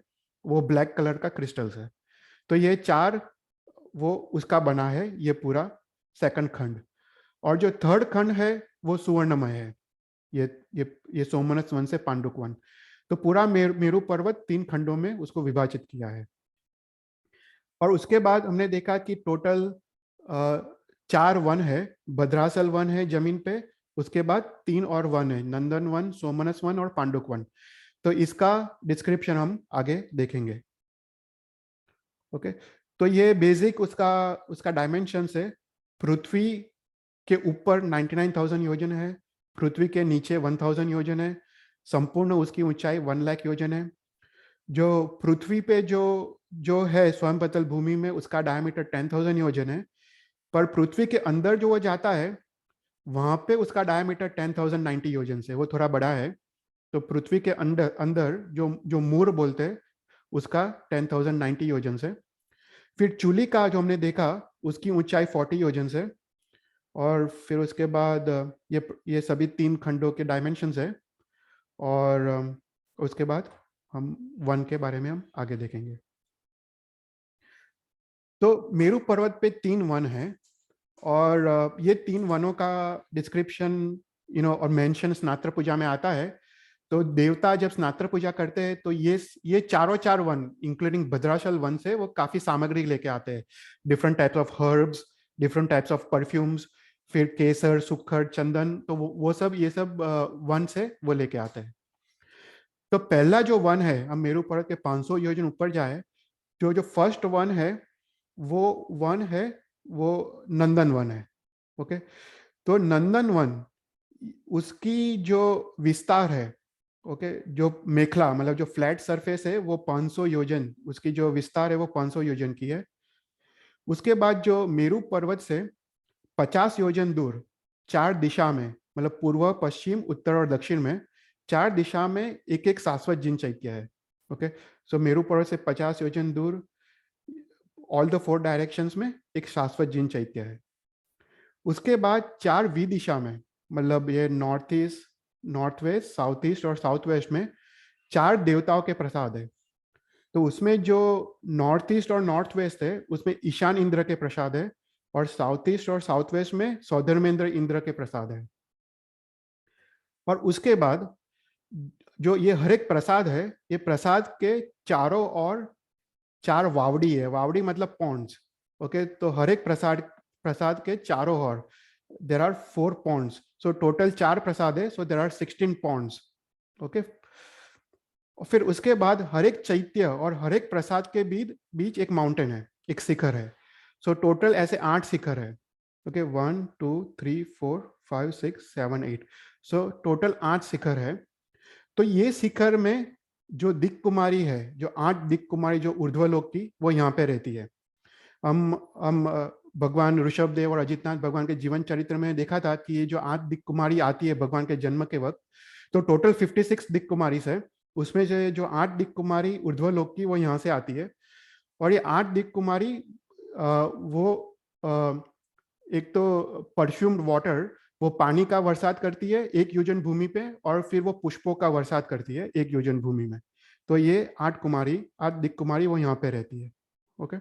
वो ब्लैक कलर का क्रिस्टल्स है। तो ये 4 वो उसका बना है ये पूरा सेकंड खंड। और जो थर्ड खंड है वो सुवर्णमय है, ये सोमनस वन से पांडुक वन। तो पूरा मेरू पर्वत 3 खंडों में उसको विभाजित किया है। और उसके बाद हमने देखा कि टोटल 4 वन है। भद्रासल वन है जमीन पे, उसके बाद 3 और वन है, नंदन वन, सोमनस वन और पांडुक वन। तो इसका डिस्क्रिप्शन हम आगे देखेंगे। ओके, तो ये बेसिक उसका उसका डायमेंशन है। पृथ्वी के ऊपर 99,000 योजन है, पृथ्वी के नीचे 1000 योजन है, संपूर्ण उसकी ऊंचाई 1 लाख योजन है। जो पृथ्वी पे जो जो है स्वयं पतल भूमि में, उसका डायमीटर 10,000 योजन है। पर पृथ्वी के अंदर जो वो जाता है वहां पे उसका डायमीटर 10,090 योजन से वो थोड़ा बड़ा है। तो पृथ्वी के अंदर अंदर जो जो मूर बोलते हैं उसका 10,090 योजन से। फिर चूली का जो हमने देखा उसकी ऊंचाई 40 योजन से। और फिर उसके बाद ये सभी 3 खंडों के डायमेंशंस है। और उसके बाद हम वन के बारे में हम आगे देखेंगे। तो मेरू पर्वत पे 3 वन है, और ये 3 वनों का डिस्क्रिप्शन और मेंशन स्नात्र पूजा में आता है। तो देवता जब स्नात्र पूजा करते हैं तो ये चारों वन इंक्लूडिंग भद्राचल वन से वो काफी सामग्री लेके आते हैं। Different types of herbs, different types of perfumes, फिर केसर, सुखड़, चंदन, तो वो सब ये सब वन से वो लेके आते हैं। तो पहला जो वन है, हम मेरू पर्वत के 500 योजन ऊपर जाए, जो जो फर्स्ट वन है वो वन है, वो नंदन वन है। ओके, तो नंदन वन उसकी जो विस्तार है, ओके, जो मेखला मतलब जो फ्लैट सरफेस है वो 500 योजन, उसकी जो विस्तार है वो 500 योजन की है। उसके बाद जो मेरू पर्वत से 50 योजन दूर 4 दिशा में, मतलब पूर्व, पश्चिम, उत्तर और दक्षिण में 4 दिशा में एक एक शाश्वत जिन चैत्य है। ओके, सो मेरू पर्वत से 50 योजन दूर ऑल द 4 डायरेक्शंस में एक शाश्वत जिन चैत्य है। उसके बाद 4 वी दिशा में, मतलब ये north east, north west, south east और साउथ वेस्ट में 4 देवताओं के प्रसाद है। तो उसमें जो नॉर्थ ईस्ट और नॉर्थ वेस्ट है उसमें ईशान इंद्र के प्रसाद है, और साउथ ईस्ट और साउथ वेस्ट में सौधर्मेंद्र इंद्र के प्रसाद है। और उसके बाद जो ये हर एक प्रसाद है, ये प्रसाद के चारों ओर 4 वावड़ी है, वावड़ी मतलब पॉन्ड्स। ओके, तो हर एक प्रसाद के चारों ओर there are 4 ponds, so total 4 प्रसाद है, so there are 16 ponds. Okay, और फिर उसके बाद हर एक चैत्य और हर एक प्रसाद के बीच बीच एक माउंटेन है, एक शिखर है। सो टोटल ऐसे 8 शिखर है। ओके, 1 2 3 4 5 6 7 8, सो टोटल 8 शिखर है। तो ये शिखर में जो दिक् कुमारी है, जो 8 दिक् कुमारी जो ऊर्ध्वलोक की, वो यहाँ पे रहती है। हम भगवान ऋषभ देव और अजितनाथ भगवान के जीवन चरित्र में देखा था कि ये जो 8 दिक् कुमारी आती है भगवान के जन्म के वक्त, तो टोटल 56 दिक् कुमारी है। उसमें जो 8 दिक् कुमारी ऊर्ध्वलोक की, वो यहाँ से आती है। और ये 8 दिक् कुमारी वो एक तो परफ्यूम्ड वाटर, वो पानी का बरसात करती है 1 योजन भूमि पे, और फिर वो पुष्पों का बरसात करती है 1 योजन भूमि में। तो ये 8 दिक् कुमारी वो यहाँ पे रहती है। ओके,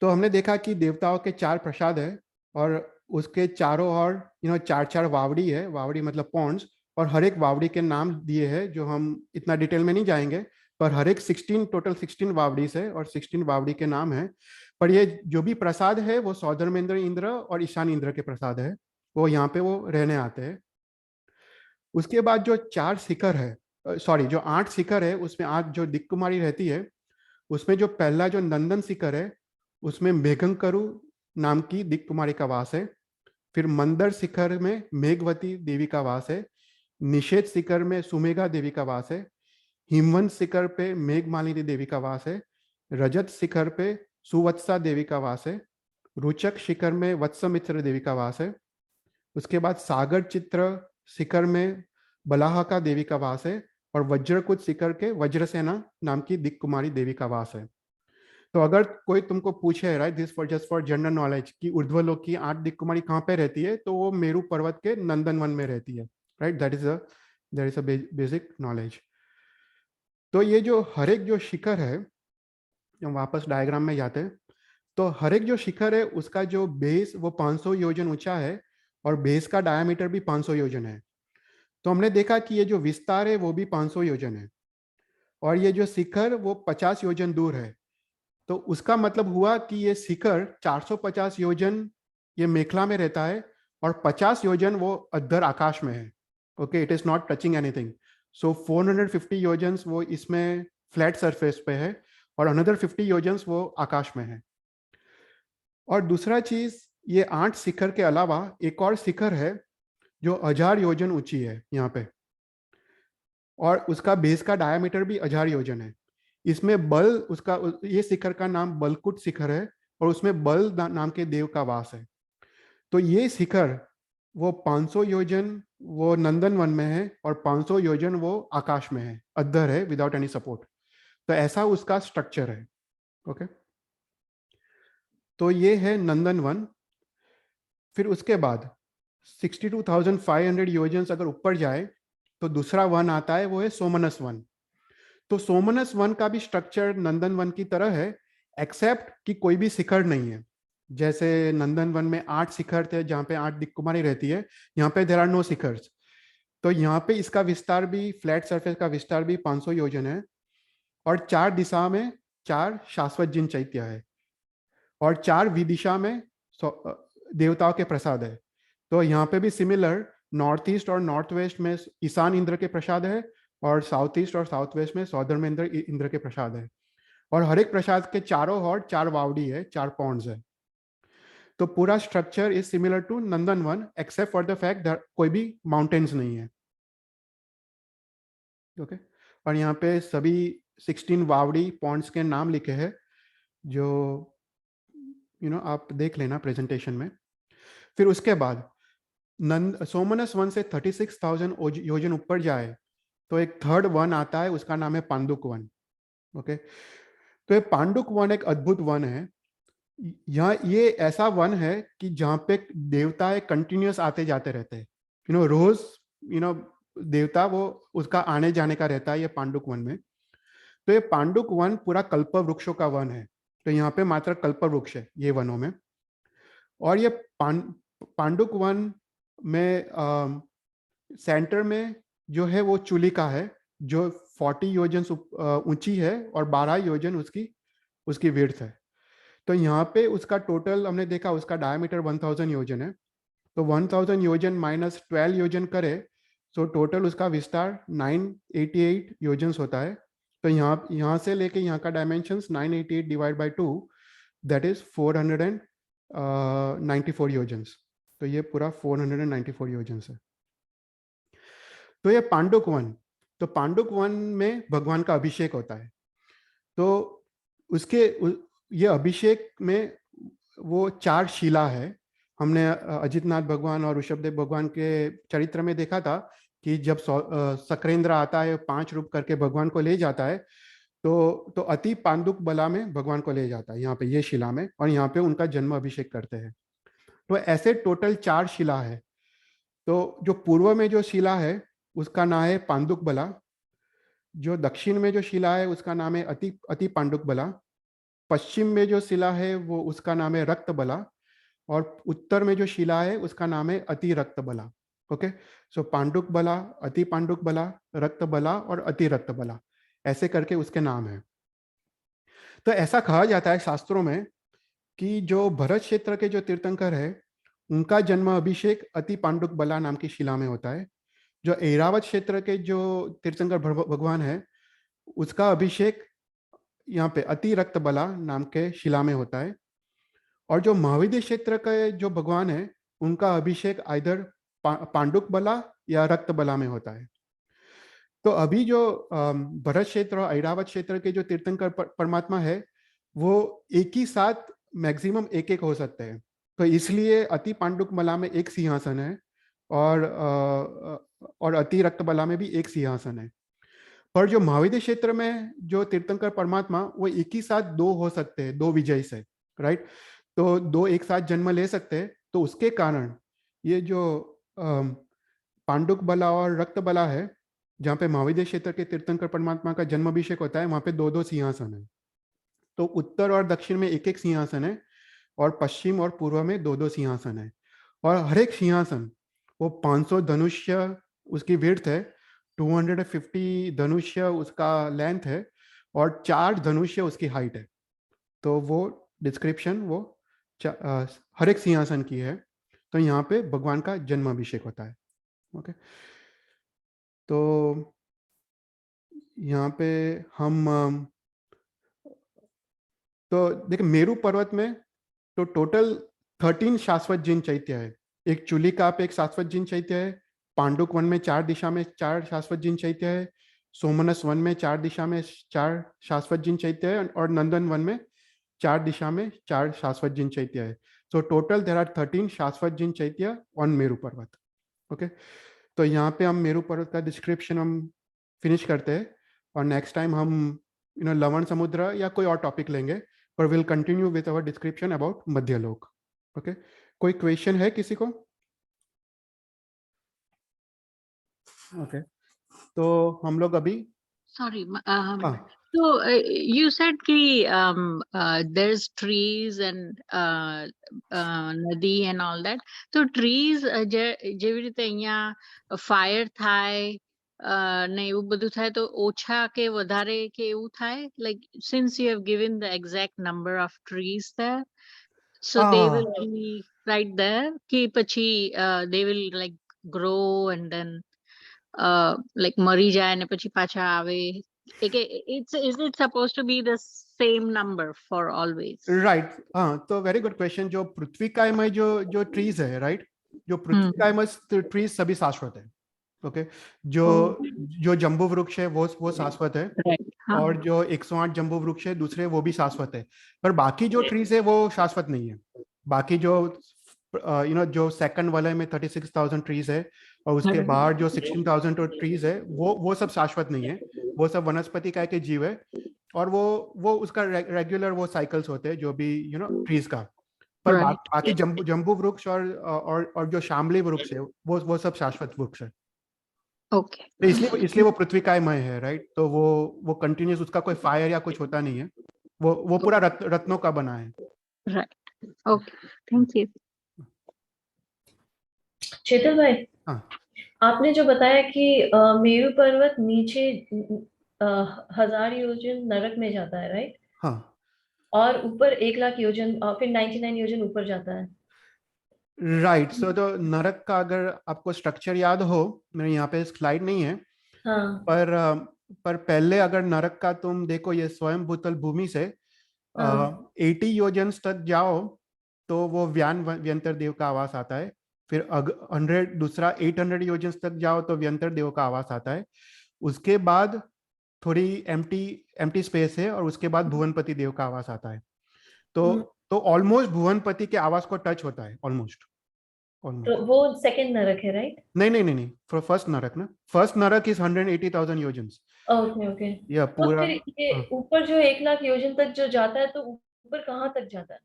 तो हमने देखा कि देवताओं के 4 प्रसाद है, और उसके चारों ओर 4 वावड़ी है, वावड़ी मतलब पॉन्ड्स, और हर एक वावड़ी के नाम दिए हैं, जो हम इतना डिटेल में नहीं जाएंगे, पर हर एक 16 टोटल 16 वावड़ी है और 16 वावड़ी के नाम है। पर ये जो भी प्रसाद है वो सौधर्मेंद्र इंद्र और ईशान इंद्र के प्रसाद है, वो यहाँ पे वो रहने आते हैं। उसके बाद जो 4 शिखर है, सॉरी जो 8 शिखर है, उसमें 8 जो दिक् कुमारी रहती है, उसमें जो पहला जो नंदन शिखर है, उसमें मेघंकरु नाम की दिक् कुमारी का वास है। फिर मंदर शिखर में मेघवती देवी का वास है। निषेध शिखर में सुमेघा देवी का वास है। हिमवंत शिखर पे मेघमालिनी देवी का वास है। रजत शिखर पे सुवत्सा देवी का वास है। रुचक शिखर में वत्समित्र देवी का वास है। उसके बाद सागर चित्र शिखर में बलाहका देवी का वास है। और वज्रकुट शिखर के वज्रसेना नाम की दिक् कुमारी देवी का वास है। तो अगर कोई तुमको पूछे, right, this for just for general knowledge, कि ऊर्ध्वलोक की 8 दिक् कुमारी कहाँ पे रहती है, तो वो मेरू पर्वत के नंदनवन में रहती है। Right, that is a basic knowledge. तो ये जो हर एक जो शिखर है, हम वापस डायग्राम में जाते हैं, तो हर एक जो शिखर है उसका जो बेस वो 500 योजन ऊंचा है, और बेस का डायमीटर भी 500 योजन है। तो हमने देखा कि ये जो विस्तार है वो भी 500 योजन है, और ये जो शिखर वो 50 योजन दूर है। तो उसका मतलब हुआ कि ये शिखर 450 योजन ये मेखला में रहता है, और 50 योजन वो अद्धर आकाश में है। Okay, it is not touching anything. So 450 योजन्स वो इसमें फ्लैट सरफेस पे है, और अनदर 50 योजन्स वो आकाश में है। और दूसरा चीज, ये 8 शिखर के अलावा एक और शिखर है जो 1000 योजन ऊंची है यहाँ पे, और उसका बेस का डायमीटर भी 1000 योजन है। इसमें बल, उसका ये शिखर का नाम बलकुट शिखर है, और उसमें बल नाम के देव का वास है। तो ये शिखर वो 500 योजन वो नंदनवन में है, और 500 योजन वो आकाश में है, अद्धर है, विदाउट एनी सपोर्ट। तो ऐसा उसका स्ट्रक्चर है। ओके, तो ये है नंदनवन। फिर उसके बाद 62,500 योजन अगर ऊपर जाए, तो दूसरा वन आता है, वो है सोमनस वन। तो सोमनस वन का भी स्ट्रक्चर नंदन वन की तरह है, एक्सेप्ट कि कोई भी शिखर नहीं है। जैसे नंदन वन में 8 शिखर थे जहाँ पे 8 दिक् कुमारी रहती है, यहाँ पे देर आर नो शिखर्स। तो यहाँ पे इसका विस्तार भी, फ्लैट सरफेस का विस्तार भी 500 योजन है, और 4 दिशा में 4 शाश्वत जिन चैत्य है, और 4 विदिशा में देवताओं के प्रसाद है। तो यहाँ पे भी सिमिलर, नॉर्थ ईस्ट और नॉर्थ वेस्ट में ईशान इंद्र के प्रसाद है, और साउथ ईस्ट और साउथ वेस्ट में सौधर्म इंद्र के प्रसाद है। और हर एक प्रसाद के चारों ओर 4 वावड़ी है, 4 पॉन्ड्स है। तो पूरा structure is similar to Nandanvan, except for the fact that कोई भी माउंटेन्स नहीं है। ओके, और यहाँ पे सभी 16 वावड़ी पॉन्ड्स के नाम लिखे हैं, जो आप देख लेना प्रेजेंटेशन में। फिर उसके बाद सोमनस वन से 36,000 योजन ऊपर जाए, तो एक थर्ड वन आता है, उसका नाम है पांडुक वन। ओके, तो ये पांडुक वन एक अद्भुत वन है। यहाँ ये ऐसा वन है कि जहाँ पे देवता कंटिन्यूस आते जाते रहते हैं, रोज यू नो देवता वो उसका आने जाने का रहता है ये पांडुक वन में। तो ये पांडुक वन पूरा कल्प वृक्षों का वन है। तो यहाँ पे मात्र कल्प वृक्ष है ये वनों में। और ये पांडुक वन में सेंटर में जो है वो चुलिका है, जो 40 योजन ऊंची है और 12 योजन उसकी विड्थ है। तो यहाँ पे उसका टोटल हमने देखा, उसका डायमीटर 1000 योजन है। तो 1000 योजन माइनस 12 योजन करे तो टोटल उसका विस्तार 988 योजन होता है। तो यहाँ से लेके यहाँ का dimensions 988 divide by 2, that is 494 योजन्स। तो ये पूरा 494 योजन्स है। तो ये पांडुक वन, तो पांडुक वन में भगवान का अभिषेक होता है। तो ये अभिषेक में वो 4 शिला है। हमने अजितनाथ भगवान और ऋषभदेव भगवान के चरित्र में देखा था कि जब सक्रेंद्र आता है 5 रूप करके भगवान को ले जाता है, तो अति पांडुक बला में भगवान को ले जाता है, यहाँ पे ये शिला में, और यहाँ पे उनका जन्म अभिषेक करते हैं। तो ऐसे टोटल 4 शिला है। तो जो पूर्व में जो शिला है उसका नाम है पांडुक बला, जो दक्षिण में जो शिला है उसका नाम है अति पांडुक बला, पश्चिम में जो शिला है वो उसका नाम है रक्त बला, और उत्तर में जो शिला है उसका नाम है अति रक्त बला। ओके, सो पांडुक बला, अति पांडुक बला, रक्त बला और अति रक्त बला, ऐसे करके उसके नाम है। तो ऐसा कहा जाता है शास्त्रों में कि जो भरत क्षेत्र के जो तीर्थंकर है उनका जन्म अभिषेक अति पांडुक बला नाम की शिला में होता है। जो ऐरावत क्षेत्र के जो तीर्थंकर भगवान है उसका अभिषेक यहाँ पे अति रक्त बला नाम के शिला में होता है। और जो महाविद्य क्षेत्र के जो भगवान है उनका अभिषेक आइदर पांडुक बला या रक्त बला में होता है। तो अभी जो भरत क्षेत्र और ऐरावत क्षेत्र के जो तीर्थंकर परमात्मा है वो एक ही साथ मैक्सिमम एक हो सकते हैं। तो इसलिए अति पांडुक बला में एक सिंहासन है और अति रक्त बला में भी एक सिंहासन है। पर जो महाविद्य क्षेत्र में जो तीर्थंकर परमात्मा वो एक ही साथ 2 हो सकते हैं, 2 विजय से, राइट। तो 2 एक साथ जन्म ले सकते हैं। तो उसके कारण ये जो पांडुक बला और रक्त बला है जहाँ पे महाविद्य क्षेत्र के तीर्थंकर परमात्मा का जन्म अभिषेक होता है वहां पे 2 सिंहासन है। तो उत्तर और दक्षिण में एक सिंहासन है और पश्चिम और पूर्व में 2 सिंहासन है। और हर एक सिंहासन वो 500 धनुष्य उसकी विड्थ है, 250 धनुष्य उसका लेंथ है और 4 धनुष्य उसकी हाइट है। तो वो डिस्क्रिप्शन वो हर एक सिंहासन की है। तो यहाँ पे भगवान का जन्म अभिषेक होता है। ओके, तो यहाँ पे हम तो देखिए मेरू पर्वत में तो टोटल 13 शाश्वत जिन चैत्य है। एक चुलिका पे एक शाश्वत जिन चैत्य है, पांडुक वन में 4 दिशा में 4 शाश्वत जिन चैत्य है, सोमनस वन में 4 दिशा में 4 शाश्वत जिन चैत्य है, और नंदन वन में 4 दिशा में 4 शाश्वत जिन चैत्य है। सो टोटल देर आर 13 शाश्वत जिन चैत्य ऑन मेरू पर्वत। ओके, तो यहाँ पे हम मेरू पर्वत का डिस्क्रिप्शन हम फिनिश करते हैं और नेक्स्ट टाइम हम लवण समुद्र या कोई और टॉपिक लेंगे, पर will continue with our description about मध्यलोक। ओके, कोई क्वेश्चन है किसी को? ओके, तो हम लोग अभी Sorry, so you said ki there's trees and nadi and all that. So trees જેવી રીતે અહીંયા fire થાય ને એવું બધું થાય તો ઓછા કે વધારે કે એવું થાય, like since you have given the exact number of trees there, so they will be right there ki પછી they will like grow and then like મરી જાય ને પછી પાછા આવે. Is it supposed to be the same number for always? Right, हाँ, तो वेरी गुड क्वेश्चन। जो पृथ्वी काय में जो ट्रीज है, राइट, जो पृथ्वी काय में ट्रीज सभी शाश्वत है। ओके, जो जंबू वृक्ष है वो शाश्वत है, और जो 108 जंबू वृक्ष है दूसरे वो भी शाश्वत है। पर बाकी जो ट्रीज है वो शाश्वत नहीं है। बाकी जो जो सेकंड वाले में 36,000 ट्रीज है और उसके बाहर जो 16,000 ट्रीज है वो सब शाश्वत नहीं है। वो सब वनस्पति काय के जीव है और वो उसका रेगुलर वो साइकिल्स होते हैं जो भी ट्रीज का। पर बाकी जंबू वृक्ष और जो शामली वृक्ष है वो सब शाश्वत वृक्ष है। ओके, तो इसलिए वो पृथ्वी कायमय है, राइट। तो वो कंटिन्यूस, उसका कोई फायर या कुछ होता नहीं है। वो पूरा रत्नों का बना है। Right, okay, thank you. Chetan भाई, हाँ, आपने जो बताया कि मेरु पर्वत नीचे 1000 योजन नरक में जाता है, राइट? हाँ और ऊपर 1 लाख योजन और फिर 99 योजन ऊपर जाता है। राइट। सो तो नरक का अगर आपको स्ट्रक्चर याद हो, मेरे यहाँ पे स्लाइड नहीं है, हाँ पर पहले अगर नरक का तुम देखो, ये स्वयं भूतल भूमि से हाँ 80 योजन तक जाओ तो वो व्यंतर देव का आवास आता है। फिर 100 दूसरा 800 योजन तक जाओ तो व्यंतर देव का आवास आता है। उसके बाद थोड़ी एम्प्टी एम्प्टी स्पेस है और उसके बाद भुवनपति देव का आवास आता है। तो हम्म, तो ऑलमोस्ट भुवनपति के आवास को टच होता है, ऑलमोस्ट तो ऑलमोस्ट। वो सेकंड नरक है, राइट? नहीं नहीं नहीं नहीं, फर्स्ट नरक ना, फर्स्ट नरक इज 180,000 योजन्स। Okay okay. यह तो पूरा। फिर ये हाँ, ऊपर जो 1 लाख योजन तक जो जाता है, तो ऊपर कहाँ तक जाता है?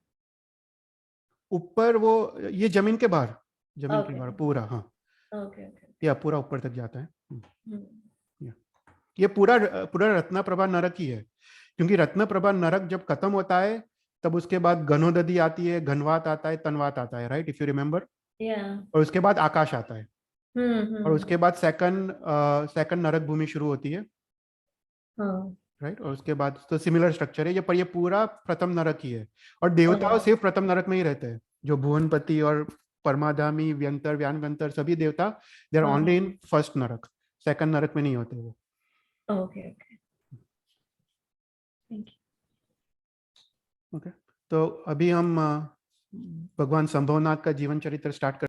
ऊपर वो, ये जमीन के बाहर, जमीन के ओके बाहर पूरा। हाँ, ओके ओके। यह पूरा ऊपर तक जाता है। हम्म, या। ये पूरा पूरा रत्नप्रभा नरक ही है, क्योंकि रत्नप्रभा नरक जब खत्म होता है तब उसके बाद गनोदधी आती है, घनवात आता है, तनवात आता है, राइट, इफ यू रिमेंबर। या और उसके बाद आकाश आता है, और हम्म। उसके बाद सेकंड नरक भूमि शुरू होती है, हाँ राइट। और उसके बाद तो सिमिलर स्ट्रक्चर है ये, पर ये पूरा प्रथम नरक ही है। और देवताओं सिर्फ प्रथम नरक में ही रहते हैं, जो भुवनपति और परमाधामी व्यंतर व्यान सभी देवता, दे आर हाँ ओनली इन फर्स्ट नरक, सेकंड नरक में नहीं होते वो। Okay okay, thank okay. तो अभी हम भगवान संभवनाथ का जीवन चरित्र स्टार्ट कर